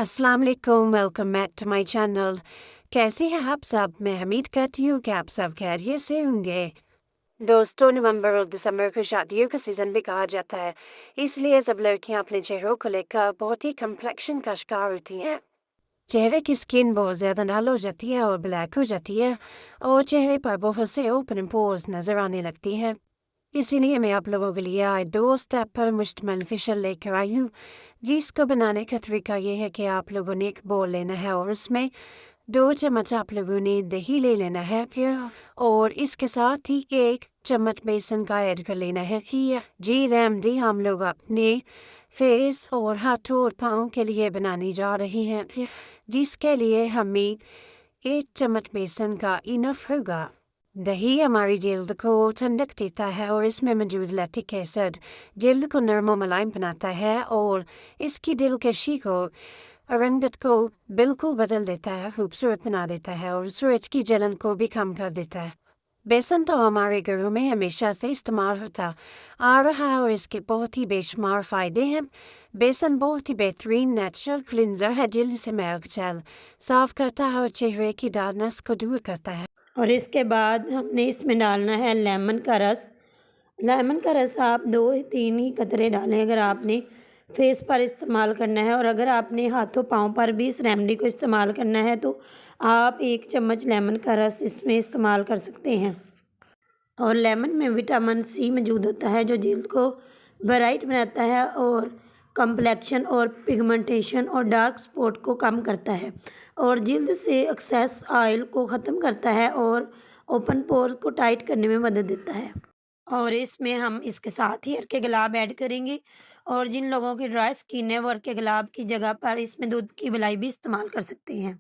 अस्सलाम वालेकुम, welcome back to my channel. कैसे हैं आप सब? मैं उम्मीद करती हूँ कि आप सब खैरियत से होंगे। दोस्तों, नवंबर और दिसंबर को शादियों का सीज़न भी कहा जाता है, इसलिए सब लड़कियां अपने चेहरों को लेकर बहुत ही कम्प्लेक्शन का शिकार होती हैं। चेहरे की स्किन बहुत ज़्यादा लाल हो जाती है और ब्लैक हो जाती है, और चेहरे पर बहुत से ओपन पोर्स नज़र आने लगती हैं। इसीलिए मैं आप लोगों के लिए आज 2 स्टेप पर मुश्तमिल फेशियल लेकर आई हूँ, जिसको बनाने का तरीका ये है कि आप लोगों ने एक बोल लेना है और उसमें 2 चम्मच आप लोगों ने दही ले लेना है फिर, और इसके साथ ही 1 चम्मच बेसन का ऐड कर लेना है। जी रेमेडी हम लोग अपने फेस और हाथों और पाँव के लिए बनाने जा रहे हैं, जिसके लिए हमें 1 चम्मच बेसन का इनफ होगा। दही हमारी जल्द को ठंडक देता है और इसमें मौजूद लैक्टिक एसिड जल्द को नरम और मुलायम बनाता है और इसकी दिलकशी को रंगत को बिल्कुल बदल देता है, खूबसूरत बना देता है और सूरज की जलन को भी कम कर देता है। बेसन तो हमारे घरों में हमेशा से इस्तेमाल होता आ रहा है और इसके बहुत ही बेशुमार फ़ायदे हैं। बेसन बहुत ही बेहतरीन नेचुरल क्लिनज़र है, जल्द से मैल जेल साफ़ करता है और चेहरे की डार्कनेस को दूर करता है। और इसके बाद हमने इसमें डालना है लेमन का रस। लेमन का रस आप 2-3 ही कतरे डालें अगर आपने फेस पर इस्तेमाल करना है, और अगर आपने हाथों पाँव पर भी इस रेमेडी को इस्तेमाल करना है तो आप 1 चम्मच लेमन का रस इसमें इस्तेमाल कर सकते हैं। और लेमन में विटामिन सी मौजूद होता है जो जल्द को ब्राइट बनाता है और कम्प्लेक्शन और पिगमेंटेशन और डार्क स्पॉट को कम करता है और जल्द से एक्सेस ऑयल को ख़त्म करता है और ओपन पोर को टाइट करने में मदद देता है। और इसमें हम इसके साथ ही अर्के गुलाब ऐड करेंगे, और जिन लोगों की ड्राई स्किन है वो अर्के गुलाब की जगह पर इसमें दूध की मलाई भी इस्तेमाल कर सकते हैं।